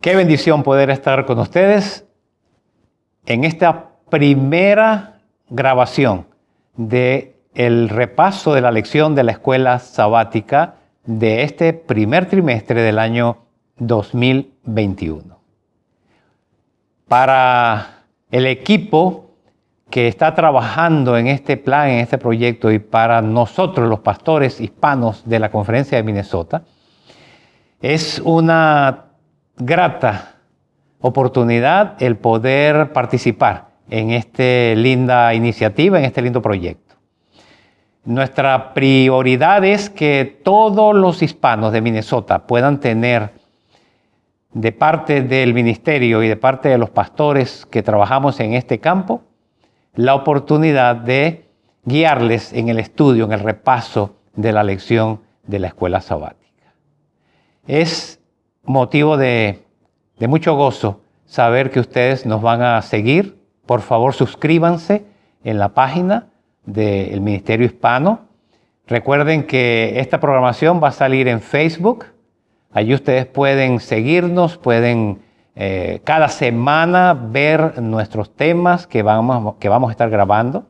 Qué bendición poder estar con ustedes en esta primera grabación del repaso de la lección de la escuela sabática de este primer trimestre del año 2021. Para el equipo que está trabajando en este plan, en este proyecto, y para nosotros los pastores hispanos de la Conferencia de Minnesota, es una grata oportunidad el poder participar en esta linda iniciativa, en este lindo proyecto. Nuestra prioridad es que todos los hispanos de Minnesota puedan tener, de parte del ministerio y de parte de los pastores que trabajamos en este campo, la oportunidad de guiarles en el estudio, en el repaso de la lección de la escuela sabática. Es motivo de mucho gozo saber que ustedes nos van a seguir. Por favor, suscríbanse en la página del Ministerio Hispano. Recuerden que esta programación va a salir en Facebook. Allí ustedes pueden seguirnos, pueden cada semana ver nuestros temas que vamos a estar grabando.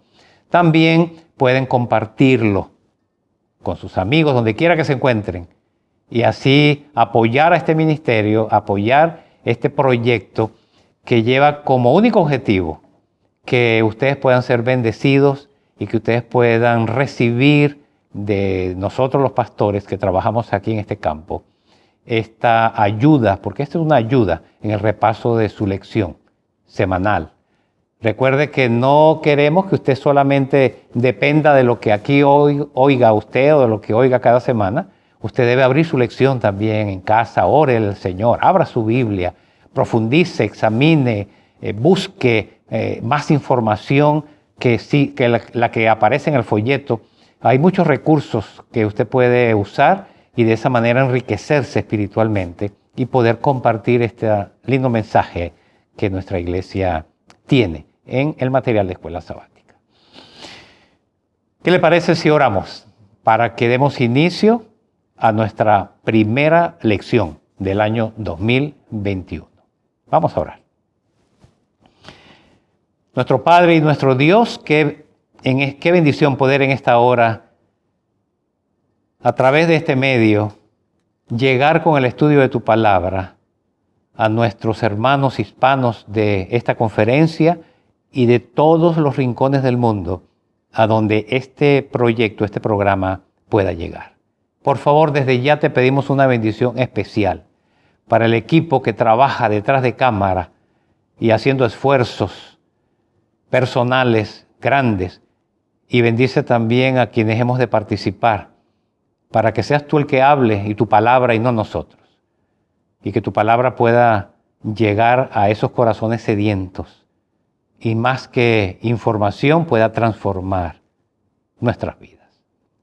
También pueden compartirlo con sus amigos, donde quiera que se encuentren. Y así apoyar a este ministerio, apoyar este proyecto que lleva como único objetivo que ustedes puedan ser bendecidos y que ustedes puedan recibir de nosotros los pastores que trabajamos aquí en este campo esta ayuda, porque esta es una ayuda en el repaso de su lección semanal. Recuerde que no queremos que usted solamente dependa de lo que aquí oiga usted o de lo que oiga cada semana. Usted debe abrir su lección también en casa, ore al Señor, abra su Biblia, profundice, examine, busque más información que la que aparece en el folleto. Hay muchos recursos que usted puede usar y de esa manera enriquecerse espiritualmente y poder compartir este lindo mensaje que nuestra iglesia tiene en el material de escuela sabática. ¿Qué le parece si oramos para que demos inicio a nuestra primera lección del año 2021? Vamos a orar. Nuestro Padre y nuestro Dios, qué bendición poder en esta hora, a través de este medio, llegar con el estudio de tu palabra a nuestros hermanos hispanos de esta conferencia y de todos los rincones del mundo a donde este proyecto, este programa pueda llegar. Por favor, desde ya te pedimos una bendición especial para el equipo que trabaja detrás de cámara y haciendo esfuerzos personales grandes, y bendice también a quienes hemos de participar para que seas tú el que hable y tu palabra y no nosotros, y que tu palabra pueda llegar a esos corazones sedientos y más que información pueda transformar nuestras vidas.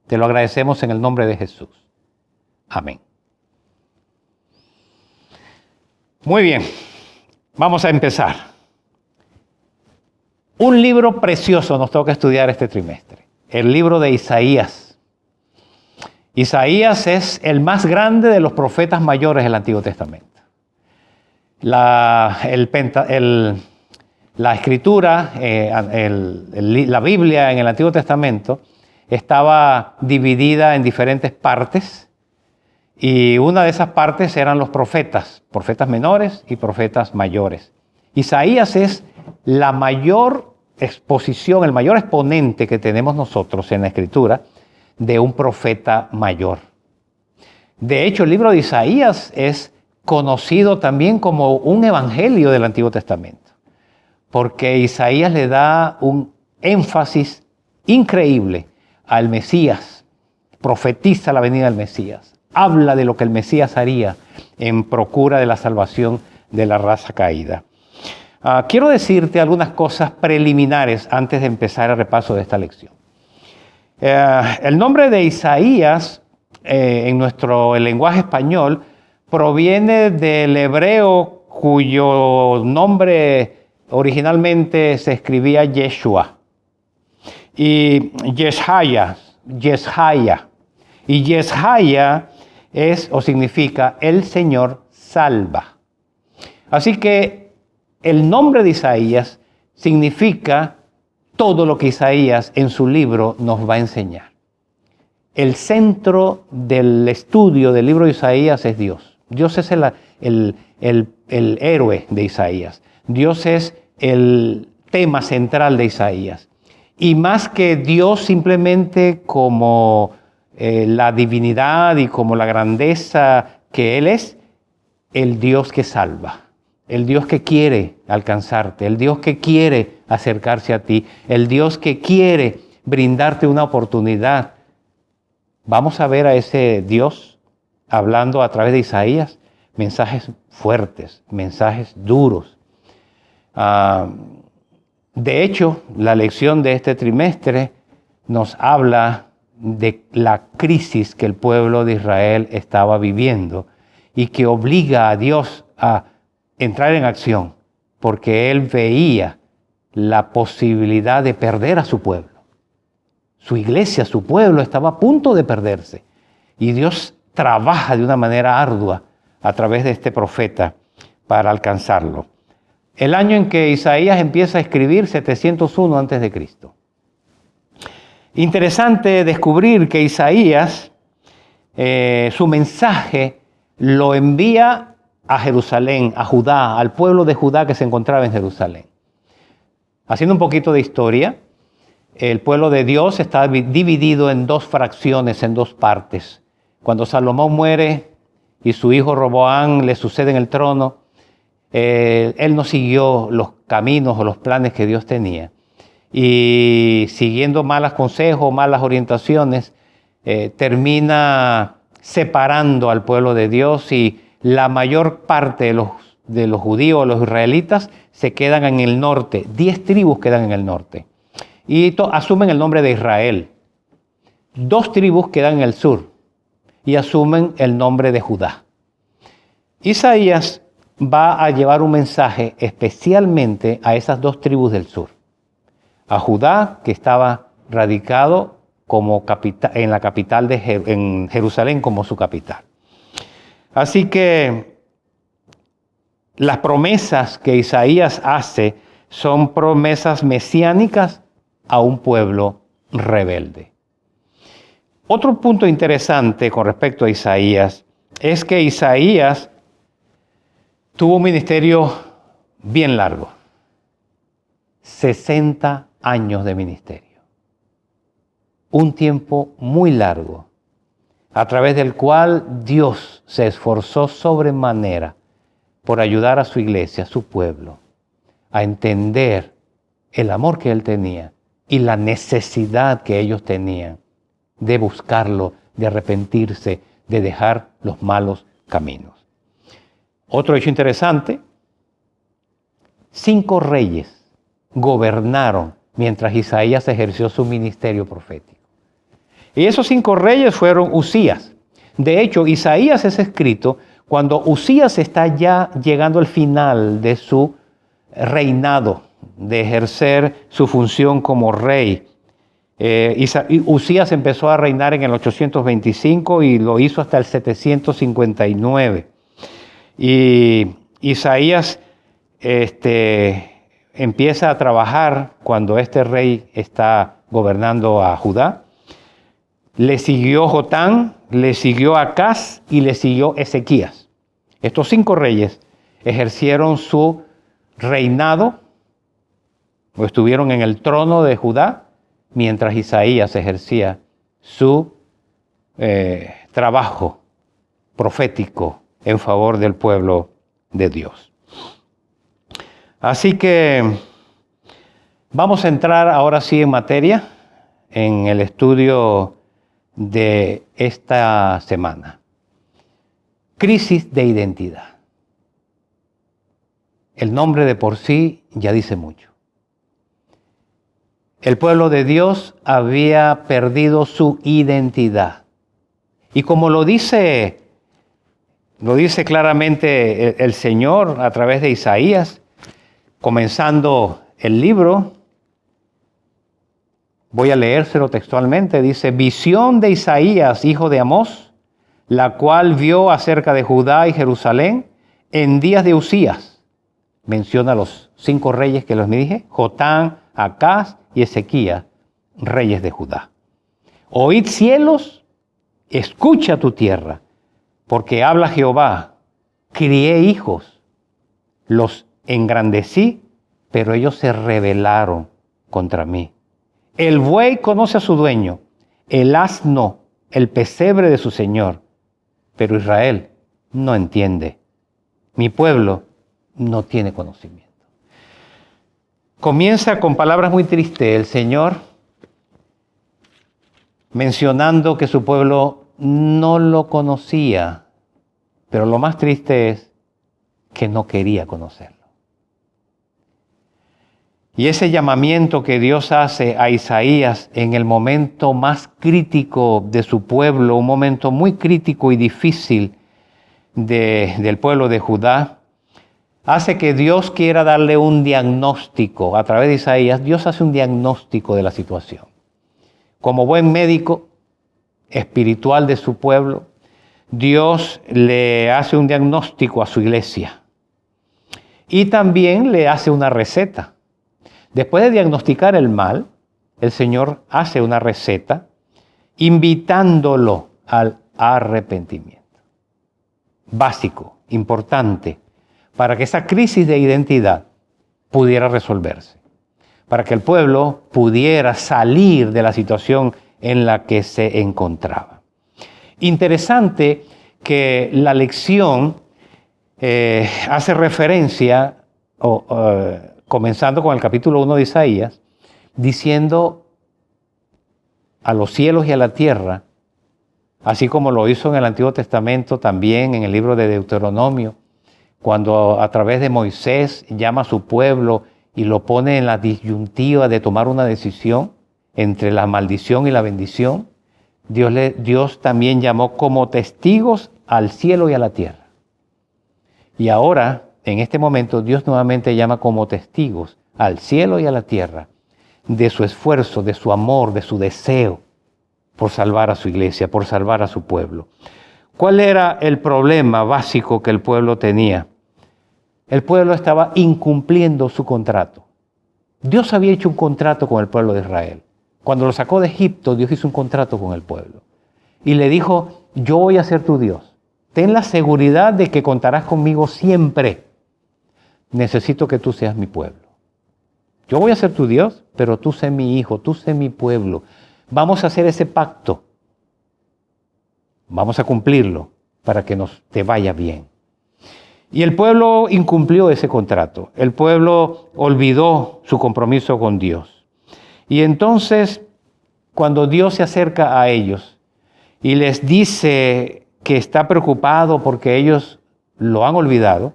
Te lo agradecemos en el nombre de Jesús. Amén. Muy bien, vamos a empezar. Un libro precioso nos toca estudiar este trimestre, el libro de Isaías. Isaías es el más grande de los profetas mayores del Antiguo Testamento. La escritura, la Biblia en el Antiguo Testamento estaba dividida en diferentes partes y una de esas partes eran los profetas menores y profetas mayores. Isaías es la mayor exposición, el mayor exponente que tenemos nosotros en la escritura de un profeta mayor. De hecho, el libro de Isaías es conocido también como un evangelio del Antiguo Testamento, porque Isaías le da un énfasis increíble al Mesías, profetiza la venida del Mesías, habla de lo que el Mesías haría en procura de la salvación de la raza caída. Quiero decirte algunas cosas preliminares antes de empezar el repaso de esta lección. El nombre de Isaías en el lenguaje español proviene del hebreo cuyo nombre originalmente se escribía Yeshua y Yeshaya. Y Yeshaya es o significa el Señor salva. Así que el nombre de Isaías significa todo lo que Isaías en su libro nos va a enseñar. El centro del estudio del libro de Isaías es Dios. Dios es el héroe de Isaías. Dios es el tema central de Isaías. Y más que Dios simplemente como la divinidad y como la grandeza que Él es, el Dios que salva, el Dios que quiere alcanzarte, el Dios que quiere acercarse a ti, el Dios que quiere brindarte una oportunidad. Vamos a ver a ese Dios hablando a través de Isaías mensajes fuertes, mensajes duros. De hecho, la lección de este trimestre nos habla de la crisis que el pueblo de Israel estaba viviendo y que obliga a Dios a entrar en acción, porque Él veía la posibilidad de perder a su pueblo. Su iglesia, su pueblo estaba a punto de perderse. Y Dios trabaja de una manera ardua a través de este profeta para alcanzarlo. El año en que Isaías empieza a escribir, 701 a.C. Interesante descubrir que Isaías, su mensaje lo envía a Jerusalén, a Judá, al pueblo de Judá que se encontraba en Jerusalén. Haciendo un poquito de historia, el pueblo de Dios está dividido en dos fracciones, en dos partes. Cuando Salomón muere y su hijo Roboam le sucede en el trono, él no siguió los caminos o los planes que Dios tenía. Y siguiendo malos consejos, malas orientaciones, termina separando al pueblo de Dios y la mayor parte de los judíos, los israelitas, se quedan en el norte. 10 tribus quedan en el norte. Y asumen el nombre de Israel. 2 tribus quedan en el sur y asumen el nombre de Judá. Isaías va a llevar un mensaje especialmente a esas 2 tribus del sur. A Judá, que estaba radicado como en la capital en Jerusalén como su capital. Así que las promesas que Isaías hace son promesas mesiánicas a un pueblo rebelde. Otro punto interesante con respecto a Isaías es que Isaías tuvo un ministerio bien largo. 60 años de ministerio. Un tiempo muy largo, a través del cual Dios se esforzó sobremanera por ayudar a su iglesia, a su pueblo, a entender el amor que Él tenía y la necesidad que ellos tenían de buscarlo, de arrepentirse, de dejar los malos caminos. Otro hecho interesante, 5 reyes gobernaron mientras Isaías ejerció su ministerio profético. Y esos 5 reyes fueron Usías. De hecho, Isaías es escrito cuando Usías está ya llegando al final de su reinado, de ejercer su función como rey. Usías empezó a reinar en el 825 y lo hizo hasta el 759. Y Isaías empieza a trabajar cuando este rey está gobernando a Judá. Le siguió Jotán, le siguió Acaz y le siguió Ezequías. Estos 5 reyes ejercieron su reinado o estuvieron en el trono de Judá mientras Isaías ejercía su trabajo profético en favor del pueblo de Dios. Así que vamos a entrar ahora sí en materia, en el estudio de esta semana. Crisis de identidad. El nombre de por sí ya dice mucho. El pueblo de Dios había perdido su identidad. Y como lo dice claramente el Señor a través de Isaías, comenzando el libro, voy a leérselo textualmente, dice: visión de Isaías, hijo de Amós, la cual vio acerca de Judá y Jerusalén en días de Usías, menciona a los 5 reyes que los dije, Jotán, Acaz y Ezequías, reyes de Judá. Oíd cielos, escucha tu tierra, porque habla Jehová, crié hijos, los engrandecí, pero ellos se rebelaron contra mí. El buey conoce a su dueño, el asno, el pesebre de su señor, pero Israel no entiende. Mi pueblo no tiene conocimiento. Comienza con palabras muy tristes el Señor, mencionando que su pueblo no lo conocía, pero lo más triste es que no quería conocerlo. Y ese llamamiento que Dios hace a Isaías en el momento más crítico de su pueblo, un momento muy crítico y difícil del pueblo de Judá, hace que Dios quiera darle un diagnóstico. A través de Isaías, Dios hace un diagnóstico de la situación. Como buen médico espiritual de su pueblo, Dios le hace un diagnóstico a su iglesia. Y también le hace una receta. Después de diagnosticar el mal, el Señor hace una receta invitándolo al arrepentimiento. Básico, importante, para que esa crisis de identidad pudiera resolverse, para que el pueblo pudiera salir de la situación en la que se encontraba. Interesante que la lección hace referencia, comenzando con el capítulo 1 de Isaías, diciendo a los cielos y a la tierra, así como lo hizo en el Antiguo Testamento, también en el libro de Deuteronomio, cuando a través de Moisés llama a su pueblo y lo pone en la disyuntiva de tomar una decisión entre la maldición y la bendición, Dios también llamó como testigos al cielo y a la tierra. Y ahora, en este momento, Dios nuevamente llama como testigos al cielo y a la tierra de su esfuerzo, de su amor, de su deseo por salvar a su iglesia, por salvar a su pueblo. ¿Cuál era el problema básico que el pueblo tenía? El pueblo estaba incumpliendo su contrato. Dios había hecho un contrato con el pueblo de Israel. Cuando lo sacó de Egipto, Dios hizo un contrato con el pueblo. Y le dijo, yo voy a ser tu Dios. Ten la seguridad de que contarás conmigo siempre. Necesito que tú seas mi pueblo. Yo voy a ser tu Dios, pero tú sé mi hijo, tú sé mi pueblo. Vamos a hacer ese pacto. Vamos a cumplirlo para que te vaya bien. Y el pueblo incumplió ese contrato. El pueblo olvidó su compromiso con Dios. Y entonces, cuando Dios se acerca a ellos y les dice que está preocupado porque ellos lo han olvidado,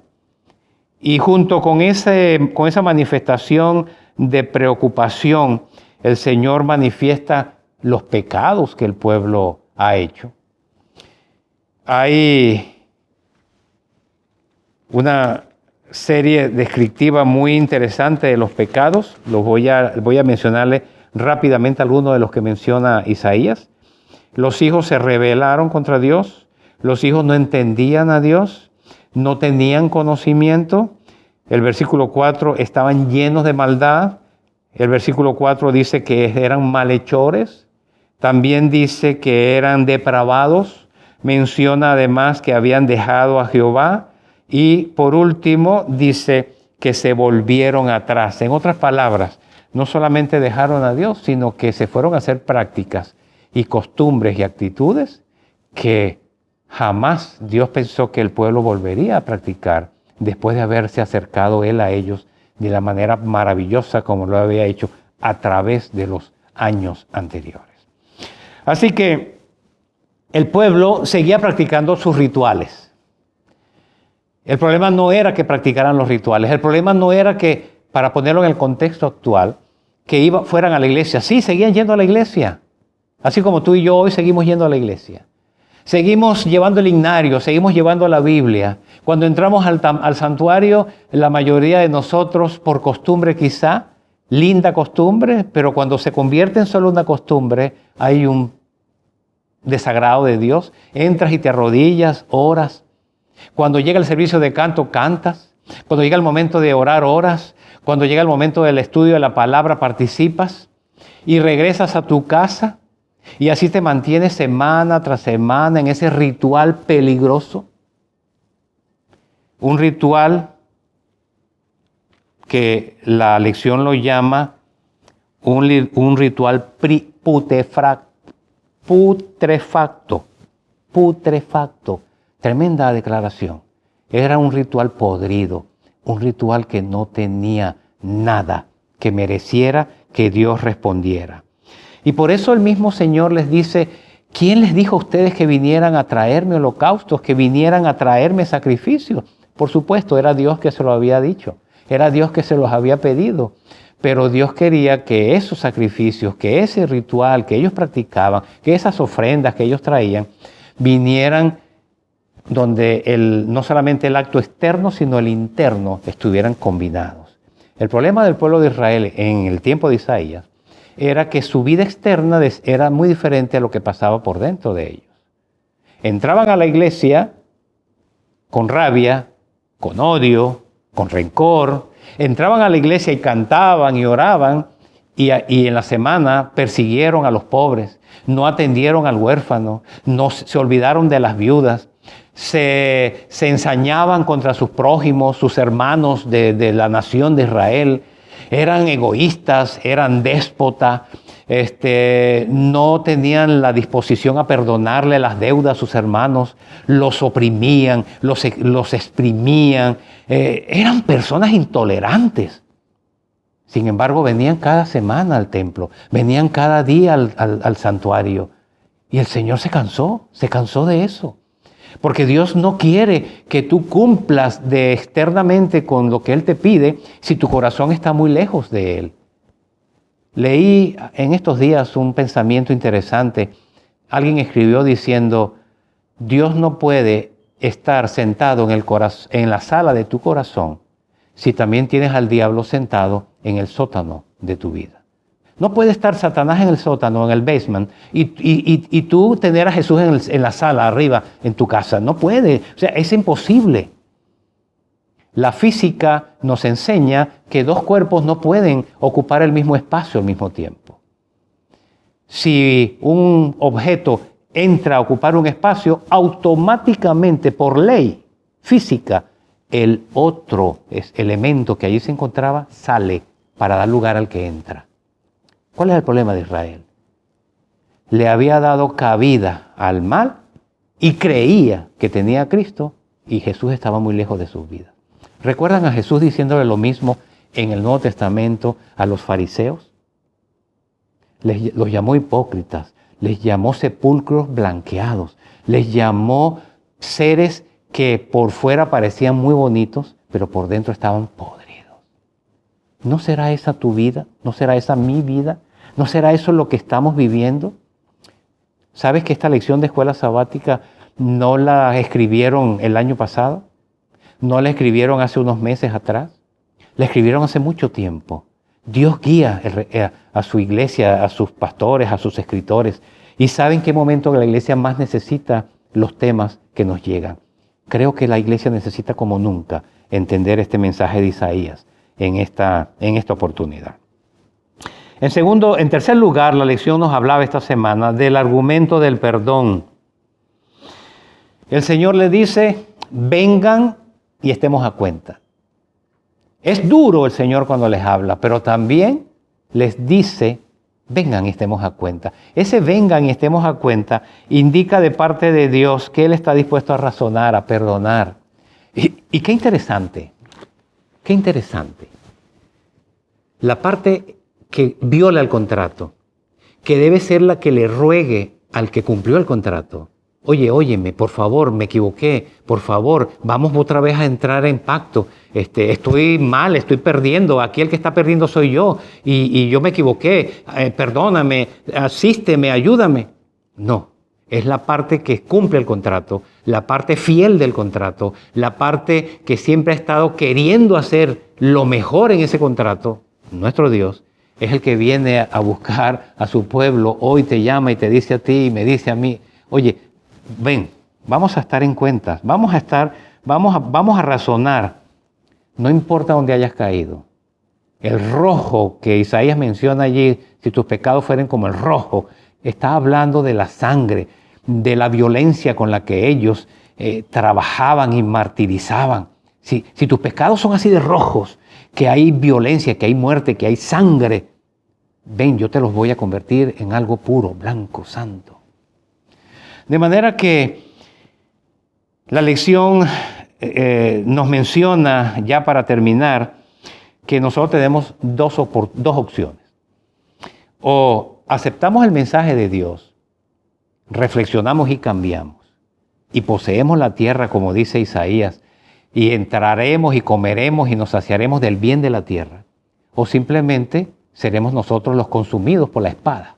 y junto con esa manifestación de preocupación, el Señor manifiesta los pecados que el pueblo ha hecho. Hay una serie descriptiva muy interesante de los pecados. Voy a mencionarle rápidamente algunos de los que menciona Isaías. Los hijos se rebelaron contra Dios. Los hijos no entendían a Dios. No tenían conocimiento. El versículo 4, estaban llenos de maldad. El versículo 4 dice que eran malhechores. También dice que eran depravados. Menciona además que habían dejado a Jehová. Y por último dice que se volvieron atrás. En otras palabras, no solamente dejaron a Dios, sino que se fueron a hacer prácticas y costumbres y actitudes que jamás Dios pensó que el pueblo volvería a practicar después de haberse acercado Él a ellos de la manera maravillosa como lo había hecho a través de los años anteriores. Así que el pueblo seguía practicando sus rituales. El problema no era que practicaran los rituales, el problema no era que, para ponerlo en el contexto actual, que fueran a la iglesia. Sí, seguían yendo a la iglesia, así como tú y yo hoy seguimos yendo a la iglesia. Seguimos llevando el himnario, seguimos llevando la Biblia. Cuando entramos al santuario, la mayoría de nosotros, por costumbre quizá, linda costumbre, pero cuando se convierte en solo una costumbre, hay un desagrado de Dios. Entras y te arrodillas, oras. Cuando llega el servicio de canto, cantas. Cuando llega el momento de orar, oras. Cuando llega el momento del estudio de la palabra, participas. Y regresas a tu casa. Y así te mantienes semana tras semana en ese ritual peligroso. Un ritual que la lección lo llama un ritual putrefacto. Tremenda declaración. Era un ritual podrido, un ritual que no tenía nada que mereciera que Dios respondiera. Y por eso el mismo Señor les dice, ¿quién les dijo a ustedes que vinieran a traerme holocaustos, que vinieran a traerme sacrificios? Por supuesto, era Dios que se lo había dicho, era Dios que se los había pedido. Pero Dios quería que esos sacrificios, que ese ritual que ellos practicaban, que esas ofrendas que ellos traían, vinieran donde no solamente el acto externo, sino el interno estuvieran combinados. El problema del pueblo de Israel en el tiempo de Isaías era que su vida externa era muy diferente a lo que pasaba por dentro de ellos. Entraban a la iglesia con rabia, con odio, con rencor. Entraban a la iglesia y cantaban y oraban y en la semana persiguieron a los pobres, no atendieron al huérfano, se olvidaron de las viudas, se ensañaban contra sus prójimos, sus hermanos de la nación de Israel. Eran egoístas, eran déspotas, no tenían la disposición a perdonarle las deudas a sus hermanos, los oprimían, los exprimían, eran personas intolerantes. Sin embargo, venían cada semana al templo, venían cada día al santuario. Y el Señor se cansó de eso. Porque Dios no quiere que tú cumplas externamente con lo que Él te pide si tu corazón está muy lejos de Él. Leí en estos días un pensamiento interesante. Alguien escribió diciendo, Dios no puede estar sentado en la sala de tu corazón si también tienes al diablo sentado en el sótano de tu vida. No puede estar Satanás en el sótano, en el basement, y tú tener a Jesús en la sala arriba, en tu casa. No puede. O sea, es imposible. La física nos enseña que dos cuerpos no pueden ocupar el mismo espacio al mismo tiempo. Si un objeto entra a ocupar un espacio, automáticamente, por ley física, el otro elemento que allí se encontraba sale para dar lugar al que entra. ¿Cuál es el problema de Israel? Le había dado cabida al mal y creía que tenía a Cristo y Jesús estaba muy lejos de sus vidas. ¿Recuerdan a Jesús diciéndole lo mismo en el Nuevo Testamento a los fariseos? Los llamó hipócritas, les llamó sepulcros blanqueados, les llamó seres que por fuera parecían muy bonitos, pero por dentro estaban podridos. ¿No será esa tu vida? ¿No será esa mi vida? ¿No será eso lo que estamos viviendo? ¿Sabes que esta lección de escuela sabática no la escribieron el año pasado? ¿No la escribieron hace unos meses atrás? La escribieron hace mucho tiempo. Dios guía a su iglesia, a sus pastores, a sus escritores. Y sabe en qué momento la iglesia más necesita los temas que nos llegan. Creo que la iglesia necesita como nunca entender este mensaje de Isaías en esta oportunidad. En tercer lugar, la lección nos hablaba esta semana del argumento del perdón. El Señor le dice, vengan y estemos a cuenta. Es duro el Señor cuando les habla, pero también les dice, vengan y estemos a cuenta. Ese vengan y estemos a cuenta indica de parte de Dios que Él está dispuesto a razonar, a perdonar. Y qué interesante, qué interesante. La parte que viola el contrato, que debe ser la que le ruegue al que cumplió el contrato. Oye, óyeme, por favor, me equivoqué, por favor, vamos otra vez a entrar en pacto. Estoy mal, estoy perdiendo, aquí el que está perdiendo soy yo, y yo me equivoqué, perdóname, asísteme, ayúdame. No, es la parte que cumple el contrato, la parte fiel del contrato, la parte que siempre ha estado queriendo hacer lo mejor en ese contrato. Nuestro Dios es el que viene a buscar a su pueblo, hoy te llama y te dice a ti y me dice a mí, oye, ven, vamos a estar en cuentas, vamos a razonar. No importa dónde hayas caído. El rojo que Isaías menciona allí, si tus pecados fueren como el rojo, está hablando de la sangre, de la violencia con la que ellos trabajaban y martirizaban. Si tus pecados son así de rojos, que hay violencia, que hay muerte, que hay sangre, ven, yo te los voy a convertir en algo puro, blanco, santo. De manera que la lección nos menciona, ya para terminar, que nosotros tenemos dos opciones. O aceptamos el mensaje de Dios, reflexionamos y cambiamos, y poseemos la tierra, como dice Isaías, y entraremos y comeremos y nos saciaremos del bien de la tierra. O simplemente seremos nosotros los consumidos por la espada.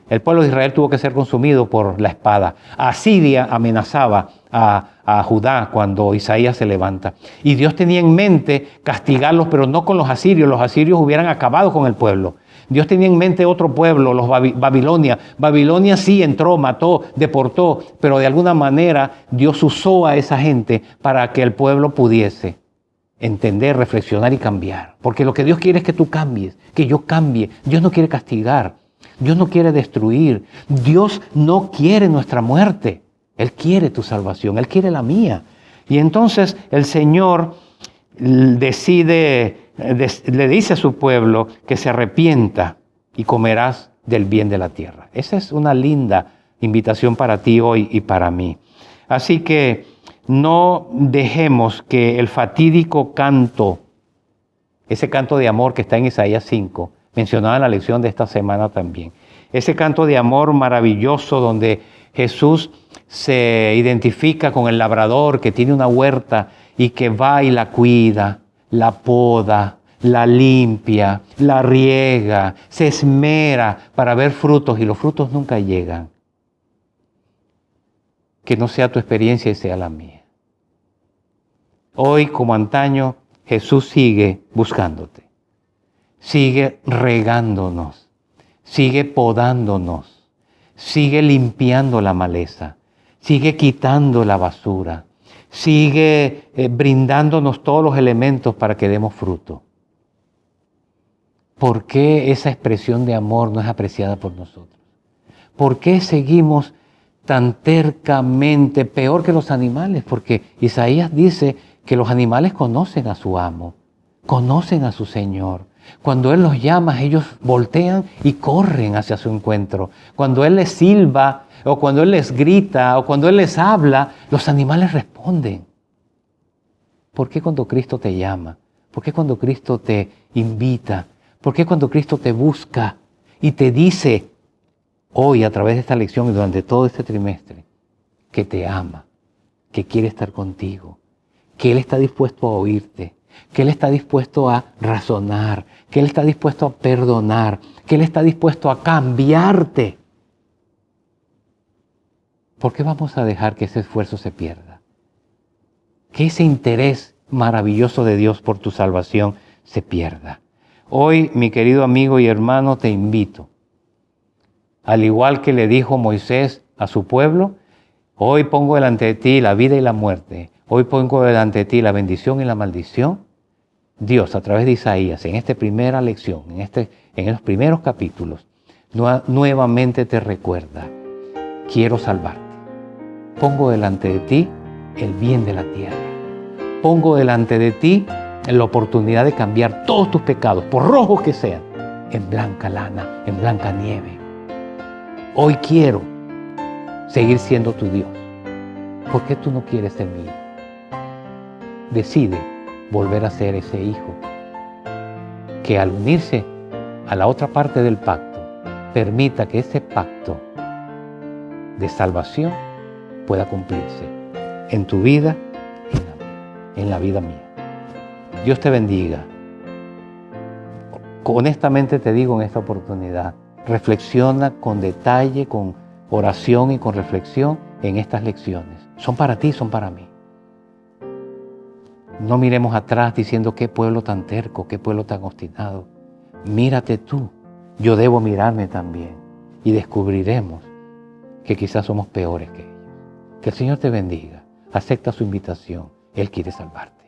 El pueblo de Israel tuvo que ser consumido por la espada. Asiria amenazaba a Judá cuando Isaías se levanta. Y Dios tenía en mente castigarlos, pero no con los asirios. Los asirios hubieran acabado con el pueblo. Dios tenía en mente otro pueblo, los Babilonia. Babilonia sí entró, mató, deportó, pero de alguna manera Dios usó a esa gente para que el pueblo pudiese entender, reflexionar y cambiar. Porque lo que Dios quiere es que tú cambies, que yo cambie. Dios no quiere castigar. Dios no quiere destruir. Dios no quiere nuestra muerte. Él quiere tu salvación. Él quiere la mía. Y entonces el Señor le dice a su pueblo que se arrepienta y comerás del bien de la tierra. Esa es una linda invitación para ti hoy y para mí. Así que no dejemos que el fatídico canto, ese canto de amor que está en Isaías 5, mencionado en la lección de esta semana también. Ese canto de amor maravilloso donde Jesús se identifica con el labrador que tiene una huerta y que va y la cuida, la poda, la limpia, la riega, se esmera para ver frutos y los frutos nunca llegan. Que no sea tu experiencia y sea la mía. Hoy, como antaño, Jesús sigue buscándote. Sigue regándonos, sigue podándonos, sigue limpiando la maleza, sigue quitando la basura, sigue brindándonos todos los elementos para que demos fruto. ¿Por qué esa expresión de amor no es apreciada por nosotros? ¿Por qué seguimos tan tercamente, peor que los animales? Porque Isaías dice que los animales conocen a su amo, conocen a su Señor. Cuando Él los llama, ellos voltean y corren hacia su encuentro. Cuando Él les silba, o cuando Él les grita, o cuando Él les habla, los animales responden. ¿Por qué cuando Cristo te llama? ¿Por qué cuando Cristo te invita? ¿Por qué cuando Cristo te busca y te dice hoy a través de esta lección y durante todo este trimestre que te ama, que quiere estar contigo, que Él está dispuesto a oírte, que Él está dispuesto a razonar, que Él está dispuesto a perdonar, que Él está dispuesto a cambiarte? ¿Por qué vamos a dejar que ese esfuerzo se pierda? Que ese interés maravilloso de Dios por tu salvación se pierda. Hoy, mi querido amigo y hermano, te invito, al igual que le dijo Moisés a su pueblo, hoy pongo delante de ti la vida y la muerte, hoy pongo delante de ti la bendición y la maldición. Dios, a través de Isaías, en esta primera lección, en los primeros capítulos, nuevamente te recuerda, quiero salvarte. Pongo delante de ti el bien de la tierra. Pongo delante de ti la oportunidad de cambiar todos tus pecados, por rojos que sean, en blanca lana, en blanca nieve. Hoy quiero seguir siendo tu Dios. ¿Por qué tú no quieres ser mío? Decide volver a ser ese hijo que al unirse a la otra parte del pacto, permita que ese pacto de salvación pueda cumplirse en tu vida y en la vida mía. Dios te bendiga. Honestamente te digo en esta oportunidad, reflexiona con detalle, con oración y con reflexión en estas lecciones. Son para ti, son para mí. No miremos atrás diciendo qué pueblo tan terco, qué pueblo tan obstinado. Mírate tú, yo debo mirarme también y descubriremos que quizás somos peores que ellos. Que el Señor te bendiga. Acepta su invitación. Él quiere salvarte.